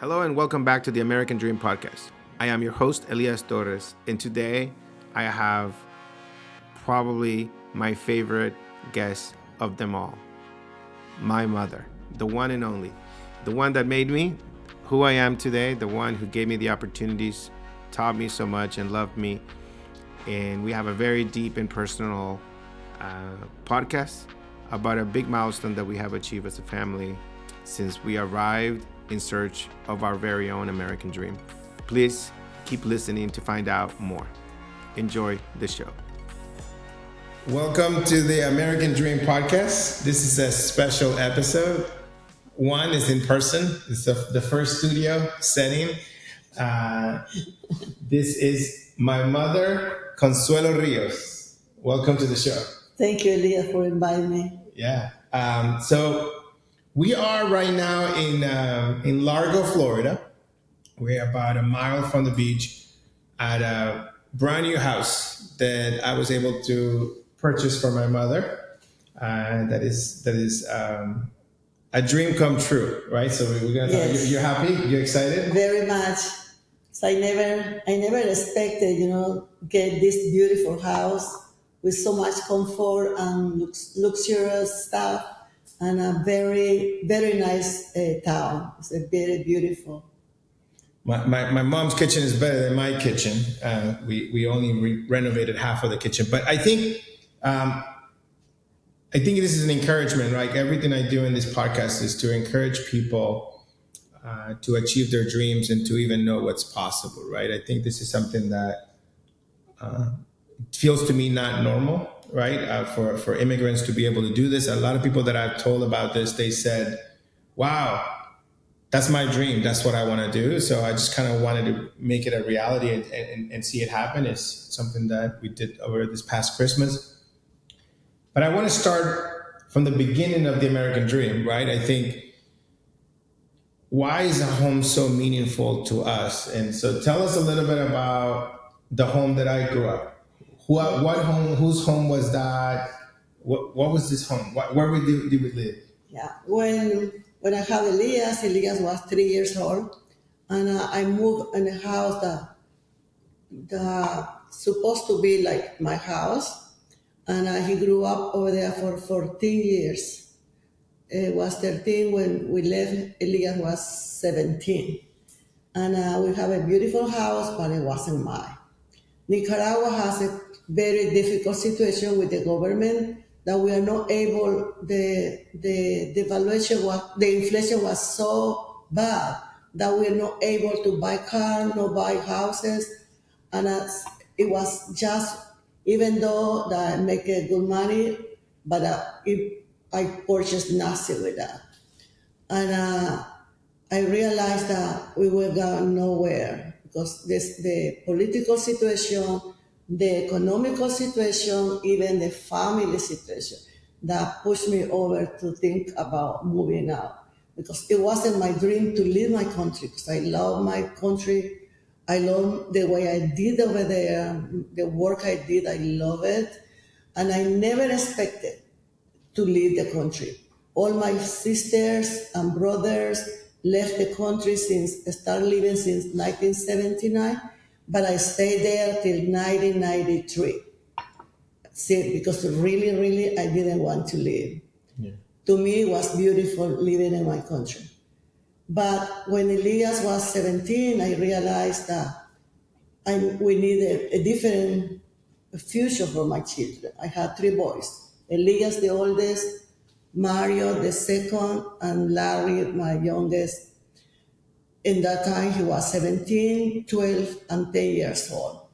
Hello and welcome back to the American Dream Podcast. I am your host, Elias, and today I have probably my favorite guest of them all, my mother, the one and only, the one that made me who I am today, the one who gave me the opportunities, taught me so much and loved me. And we have a very deep and personal podcast about a big milestone that we have achieved as a family since we arrived in search of our very own American dream. Please keep listening to find out more. Enjoy the show. Welcome to the American Dream Podcast. This is a special episode. One is in person. It's the first studio setting. This is my mother, Consuelo Rios. Welcome to the show. Thank you, Elias, for inviting me. Yeah. So we are right now in Largo, Florida. We're about a mile from the beach at a brand new house that I was able to purchase for my mother. That is a dream come true, right? So we're gonna talk. Yes. You're happy? You're excited? Very much. So I never expected, get this beautiful house with so much comfort and luxurious stuff and a very, very nice town. It's a very beautiful. My mom's kitchen is better than my kitchen. We only renovated half of the kitchen, but I think this is an encouragement, right? Everything I do in this podcast is to encourage people to achieve their dreams and to even know what's possible, right? I think this is something that feels to me not normal, right? For immigrants to be able to do this. A lot of people that I've told about this, they said, wow, that's my dream. That's what I want to do. So I just kind of wanted to make it a reality and see it happen. It's something that we did over this past Christmas. But I want to start from the beginning of the American dream, right? I think, why is a home so meaningful to us? And so tell us a little bit about the home that I grew up. What home? Whose home was that? What was this home? Where did we live? Yeah, when I had Elias was 3 years old, and I moved in a house that supposed to be like my house, and he grew up over there for 14 years. It was 13 when we left. Elias was 17, and we have a beautiful house, but it wasn't mine. Nicaragua has a very difficult situation with the government that we are not able. The inflation was so bad that we are not able to buy cars, not buy houses, and it was just, even though that I make a good money, but I purchased nothing with that, and I realized that we were going nowhere because the political situation, the economical situation, even the family situation that pushed me over to think about moving out, because it wasn't my dream to leave my country, because I love my country. I love the way I did over there, the work I did, I love it. And I never expected to leave the country. All my sisters and brothers left the country started living since 1979, but I stayed there till 1993. See, because really, really, I didn't want to leave. Yeah. To me, it was beautiful living in my country. But when Elias was 17, I realized that we needed a different future for my children. I had 3 boys. Elias, the oldest, Mario, the second, and Larry, my youngest. In that time, he was 17, 12, and 10 years old.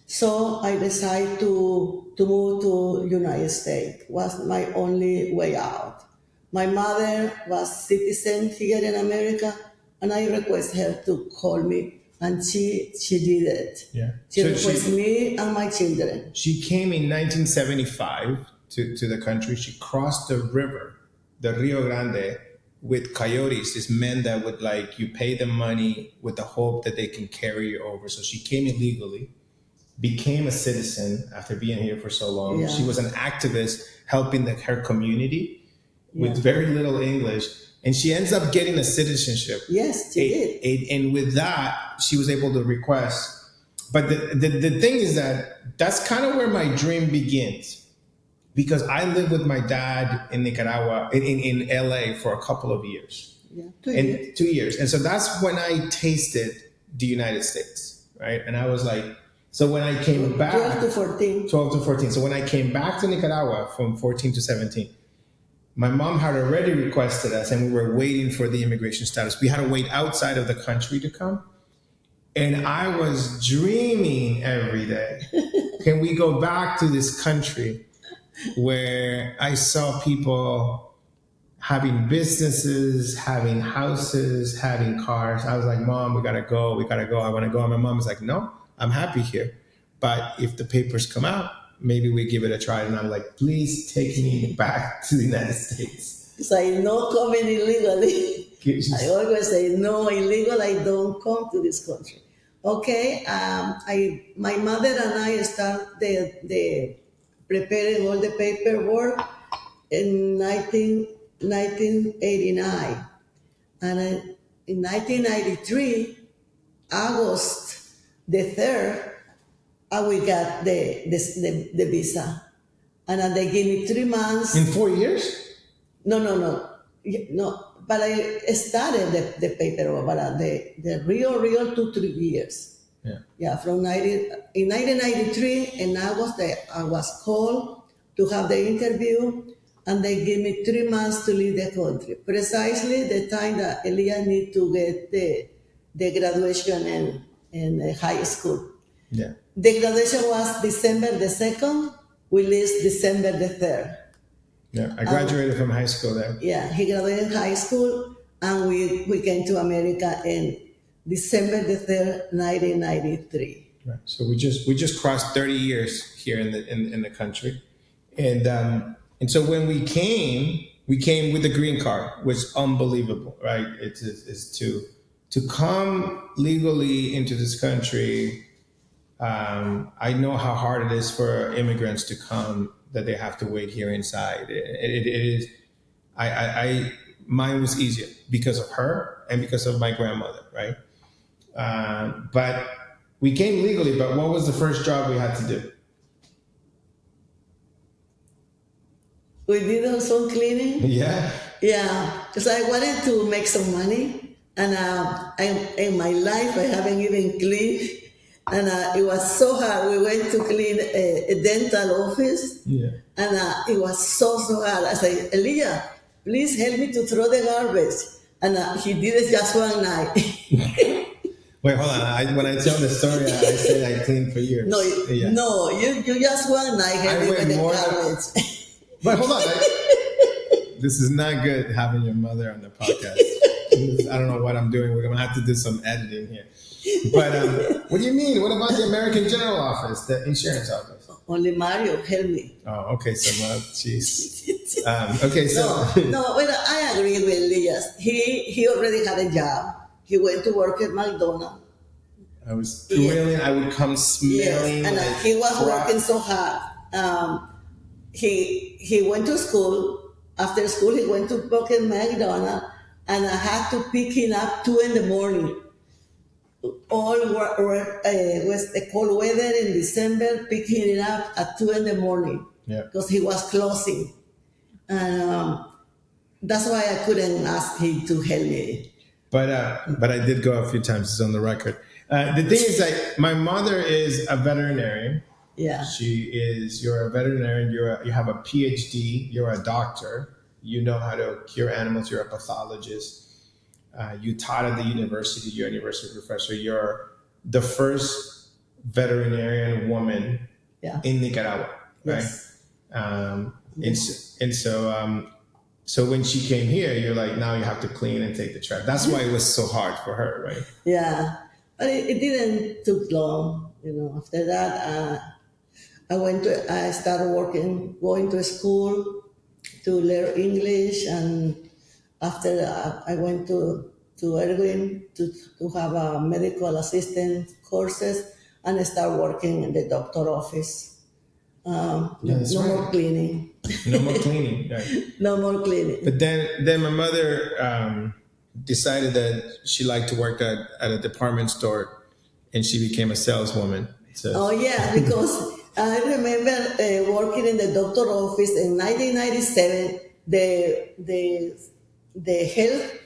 So I decided to move to United States. Was my only way out. My mother was citizen here in America, and I requested her to call me, and she did it. Yeah. She requested me and my children. She came in 1975 to the country. She crossed the river, the Rio Grande, with coyotes, these men that would you pay them money with the hope that they can carry you over. So she came illegally, became a citizen after being here for so long. Yeah. She was an activist helping her community. with very little English, and she ends up getting a citizenship. Yes, she did. And with that, she was able to request. But the thing is that that's kind of where my dream begins, because I lived with my dad in Nicaragua, in LA for a couple of years. Yeah, 2 years. And so that's when I tasted the United States, right? And I was like, so when I came back, 12 to 14. 12 to 14. So when I came back to Nicaragua from 14 to 17, my mom had already requested us, and we were waiting for the immigration status. We had to wait outside of the country to come. And I was dreaming every day, can we go back to this country where I saw people having businesses, having houses, having cars. I was like, Mom, we gotta go. I wanna go. And my mom was like, no, I'm happy here. But if the papers come out, maybe we give it a try. And I'm like, please take me back to the United States. It's like no coming illegally. I always say no illegal. I don't come to this country. Okay, my mother and I start the preparing all the paperwork in 1989, and in 1993, August the 3rd, we got the visa, and then they gave me 3 months. In 4 years? No. But I started the paperwork, but the real 2 3 years. Yeah. From in 1993, in August, I was called to have the interview, and they gave me 3 months to leave the country. Precisely the time that Elias need to get the graduation in high school. Yeah. The graduation was December the 2nd. We leave December the 3rd. Yeah, I graduated from high school there. Yeah, he graduated high school, and we came to America in December the 3rd, 1993. Right. So we just crossed 30 years here in the country, and so when we came with the green card, which was unbelievable, right? It's to come legally into this country. I know how hard it is for immigrants to come, that they have to wait here inside. It is. Mine was easier because of her and because of my grandmother, right? But we came legally. But what was the first job we had to do? We did some cleaning. Yeah. Yeah, because I wanted to make some money, and in my life I haven't even cleaned. And it was so hard. We went to clean a dental office. Yeah. And it was so hard. I said, Elias, please help me to throw the garbage. And he did it just one night. Wait, hold on. When I tell the story, I said I cleaned for years. No, you just one night helped me with the garbage. But hold on. This is not good having your mother on the podcast. I don't know what I'm doing. We're going to have to do some editing here. But what do you mean? What about the American General Office, the insurance office? Only Mario helped me. Oh, okay. So, jeez. Okay, so. Well, I agree with Elias. He already had a job. He went to work at McDonald's. I was smelling. I would come smelling. Yes, and he was working so hard. He went to school. After school, he went to work at McDonald's, and I had to pick him up 2 a.m. All was the cold weather in December, picking it up at 2 a.m. Because he was closing. And that's why I couldn't ask him to help me. But I did go a few times. It's on the record. The thing is that my mother is a veterinarian. Yeah. You're a veterinarian. You have a PhD. You're a doctor. You know how to cure animals. You're a pathologist. You taught at the university. You're a university professor. You're the first veterinarian woman in Nicaragua, right? Yes. So when she came here, you're like, now you have to clean and take the trash. That's why it was so hard for her, right? Yeah, but it didn't took long. After that, I started going to school to learn English, and after that, I went to Erwin to have a medical assistant courses, and I started working in the doctor office. No more cleaning. No more cleaning. Right. No more cleaning. But then my mother decided that she liked to work at a department store, and she became a saleswoman. Oh So yeah, because I remember working in the doctor office in 1997. The health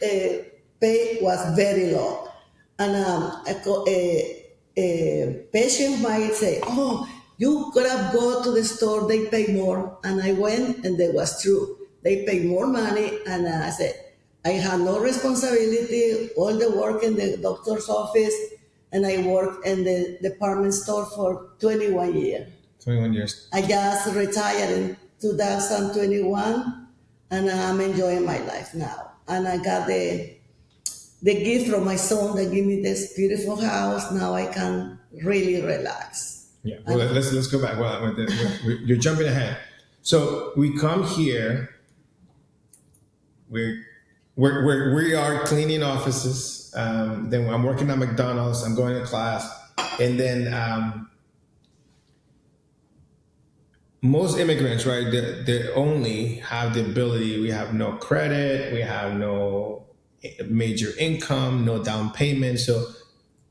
pay was very low, and a patient might say, "Oh, you could have go to the store; they pay more." And I went, and that was true. They pay more money, and I said, "I had no responsibility. All the work in the doctor's office." And I worked in the department store for 21 years. 21 years. I just retired in 2021, and I'm enjoying my life now. And I got the gift from my son that gave me this beautiful house. Now I can really relax. Yeah. Well, let's go back. Well, you're jumping ahead. So we come here. We are cleaning offices. Then I'm working at McDonald's. I'm going to class, and then most immigrants, right? They only have the ability. We have no credit. We have no major income, no down payment. So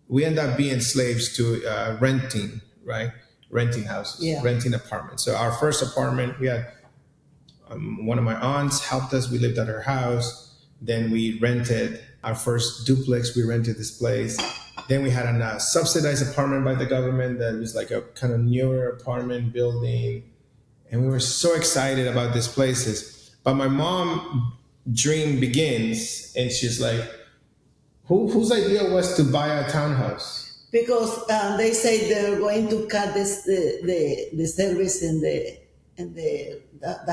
we end up being slaves to renting, right? Renting houses, Yeah. renting apartments. So our first apartment, we had one of my aunts helped us. We lived at her house. Then we rented our first duplex. We rented this place. Then we had a subsidized apartment by the government that was like a kind of newer apartment building. And we were so excited about these places. But my mom dream begins, and she's like, whose idea was to buy a townhouse? Because they say they're going to cut the service in the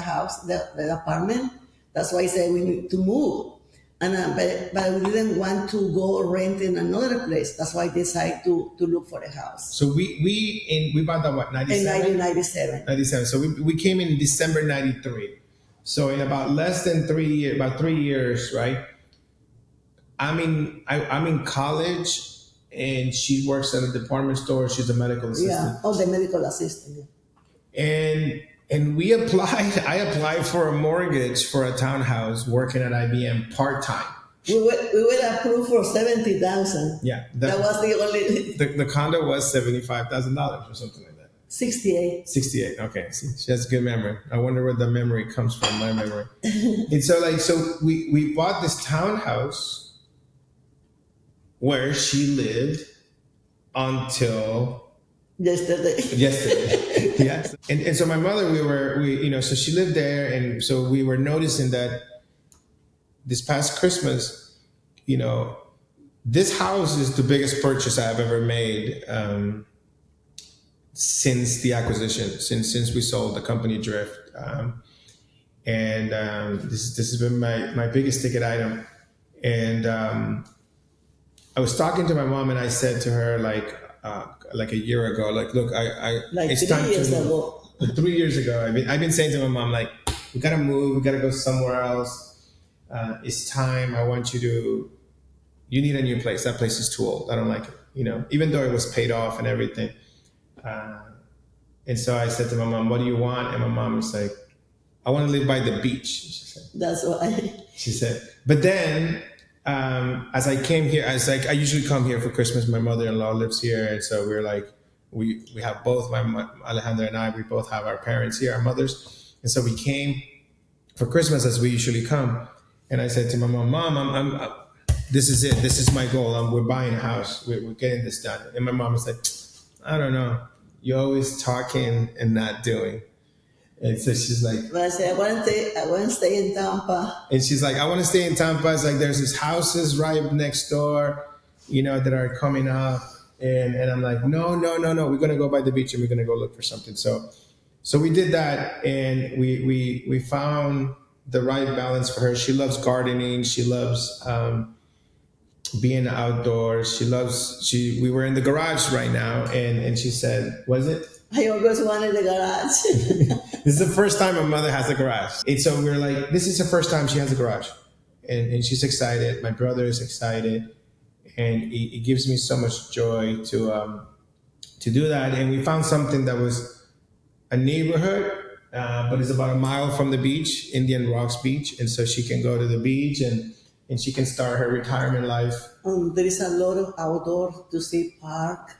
house, the apartment. That's why I say we need to move. And but we didn't want to go rent in another place. That's why I decided to look for a house. So we bought that what, 97? In 1997. 97. So we came in December 93. So in about less than 3 years, about 3 years, right? I'm in college, and she works at a department store. She's a medical assistant. Yeah, the medical assistant. And we applied. I applied for a mortgage for a townhouse working at IBM part time. We were approved for $70,000. Yeah, that was the only. The condo was $75,000 or something like that. 68. 68. Okay, see, she has good memory. I wonder where the memory comes from. My memory. And so we bought this townhouse where she lived until yesterday. Yes. And so my mother, so she lived there, and so we were noticing that this past Christmas, this house is the biggest purchase I've ever made since the acquisition, since we sold the company Drift. This has been my biggest ticket item. And I was talking to my mom, and I said to her, like a year ago, like, look, it's 3 years ago. 3 years ago, I've been saying to my mom, like, we gotta move, we gotta go somewhere else. It's time. You need a new place. That place is too old. I don't like it. Even though it was paid off and everything. And so I said to my mom, what do you want? And my mom was like, I want to live by the beach. She said. That's why. She said. But then, as I came here, I usually come here for Christmas. My mother-in-law lives here, and so we're like, we have both my Alejandra and I. We both have our parents here, our mothers, and so we came for Christmas as we usually come. And I said to my mom, this is it. This is my goal. We're buying a house. We're getting this done. And my mom was like, I don't know. You're always talking and not doing. And so she's like, but I said, I want to stay in Tampa. And she's like, I want to stay in Tampa. It's like, there's these houses right next door, that are coming up. And I'm like, no. We're going to go by the beach, and we're going to go look for something. So we did that, and we found the right balance for her. She loves gardening. She loves being outdoors. We were in the garage right now, and she said, was it? I always wanted a garage. This is the first time my mother has a garage. And so we're like, this is the first time she has a garage. And she's excited. My brother is excited. And it gives me so much joy to do that. And we found something that was a neighborhood but it's about a mile from the beach, Indian Rocks Beach, and so she can go to the beach and she can start her retirement life. There is a lot of outdoor to see park,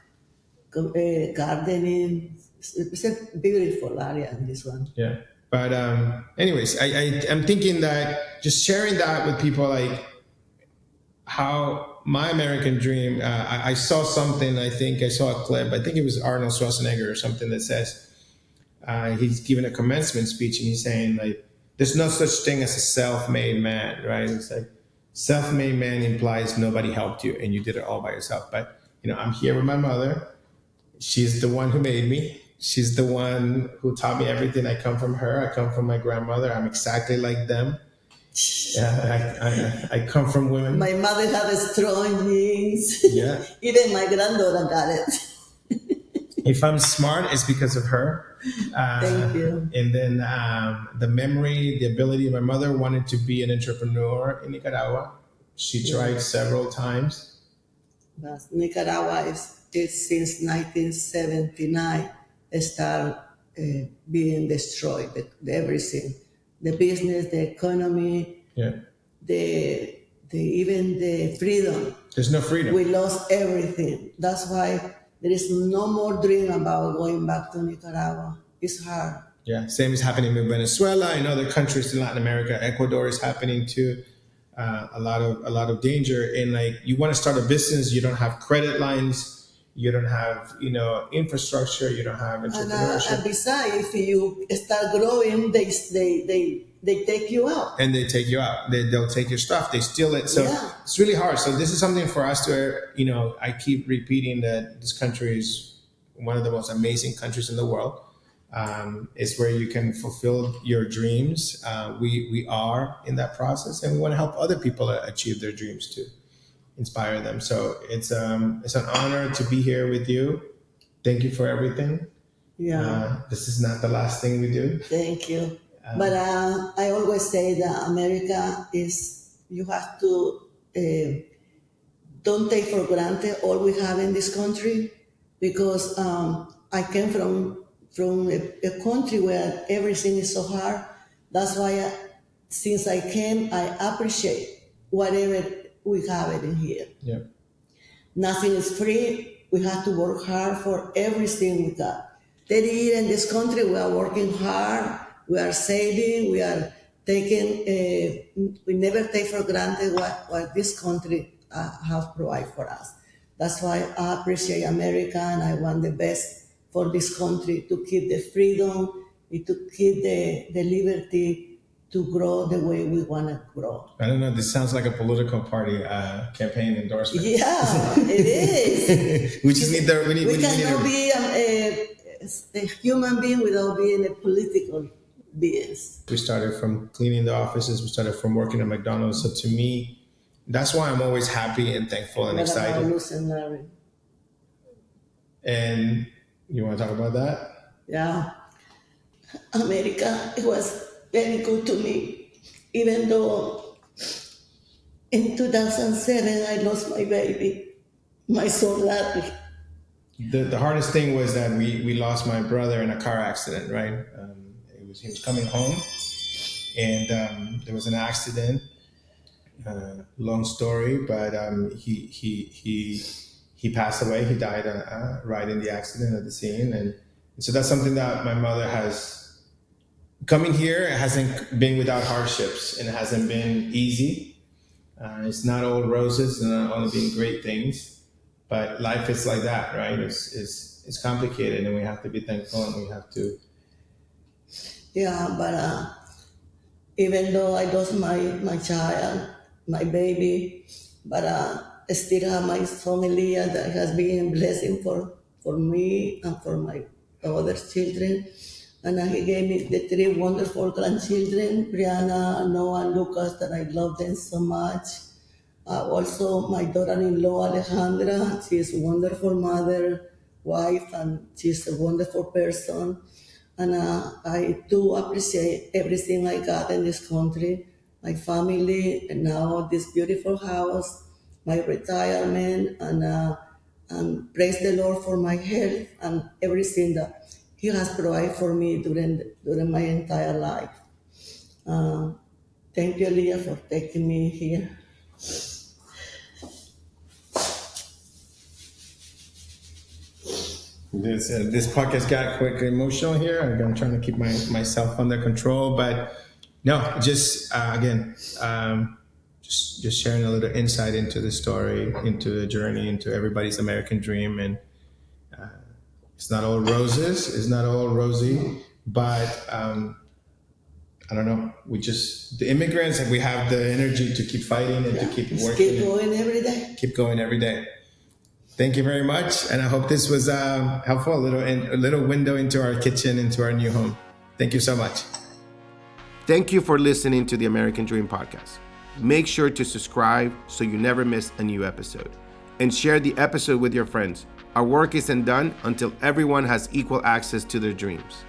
gardening. It's a beautiful area in this one. Yeah. But anyways, I'm thinking that just sharing that with people, like how my American dream, I saw something, I think I saw a clip, I think it was Arnold Schwarzenegger or something that says, he's giving a commencement speech and he's saying like, there's no such thing as a self-made man, right? It's like self-made man implies nobody helped you and you did it all by yourself. But I'm here with my mother. She's the one who made me. She's the one who taught me everything. I come from her. I come from my grandmother. I'm exactly like them. I come from women. My mother had strong genes. Yeah. Even my granddaughter got it. If I'm smart, it's because of her. Thank you. And then the memory, the ability. My mother wanted to be an entrepreneur in Nicaragua. She tried several times. But Nicaragua is since 1979 start being destroyed. Everything, the business, the economy, the even the freedom. There's no freedom. We lost everything. That's why there is no more dream about going back to Nicaragua. It's hard. Yeah, same is happening in Venezuela and other countries in Latin America. Ecuador is happening too. A lot of danger. And like you want to start a business, you don't have credit lines, you don't have infrastructure, you don't have entrepreneurship. And besides, if you start growing, they take you out. And they take you out. They'll take your stuff. They steal it. So it's really hard. So this is something for us to, I keep repeating that this country is one of the most amazing countries in the world. It's where you can fulfill your dreams. We are in that process, and we want to help other people achieve their dreams too, inspire them. So it's an honor to be here with you. Thank you for everything. Yeah. This is not the last thing we do. Thank you. But I always say that America is, you have to don't take for granted all we have in this country, because I came from a country where everything is so hard. That's why since I came, I appreciate whatever we have it in here. Yeah. Nothing is free. We have to work hard for everything we got. 30 years in this country, we are working hard. We are saving. We are taking. We never take for granted what this country have provided for us. That's why I appreciate America, and I want the best for this country, to keep the freedom, to keep the liberty to grow the way we want to grow. I don't know. This sounds like a political party campaign endorsement. Yeah, it is. We just need the. We cannot be a human being without being a political being. We started from cleaning the offices. We started from working at McDonald's. So to me, that's why I'm always happy and thankful and excited. And you want to talk about that? Yeah. America, it was very good to me, even though in 2007 I lost my baby, my son Larry. The hardest thing was that we lost my brother in a car accident, right? He was coming home, and there was an accident. Long story, but he passed away. He died right in the accident at the scene, and so that's something that my mother has. Coming here, it hasn't been without hardships, and it hasn't been easy. It's not all roses, and not only been great things, but life is like that, right? It's complicated, and we have to be thankful, and we have to. Yeah, but even though I lost my child, my baby, but I still have my son Elias that has been a blessing for me and for my other children. And he gave me the 3 wonderful grandchildren, Brianna, Noah, and Lucas, that I love them so much. Also, my daughter-in-law, Alejandra, she is a wonderful mother, wife, and she's a wonderful person. And I do appreciate everything I got in this country, my family, and now this beautiful house, my retirement, and praise the Lord for my health and everything that He has provided for me during my entire life. Uh, Thank you, Elias, for taking me here. This podcast got quick emotional here. I'm trying to keep myself under control, but no, just again, just sharing a little insight into the story, into the journey, into everybody's American dream, and it's not all roses, it's not all rosy, but I don't know. The immigrants, and we have the energy to keep fighting and to keep Just working. keep going every day. Keep going every day. Thank you very much, and I hope this was helpful. A little window into our kitchen, into our new home. Thank you so much. Thank you for listening to the American Dream Podcast. Make sure to subscribe so you never miss a new episode, and share the episode with your friends. Our work isn't done until everyone has equal access to their dreams.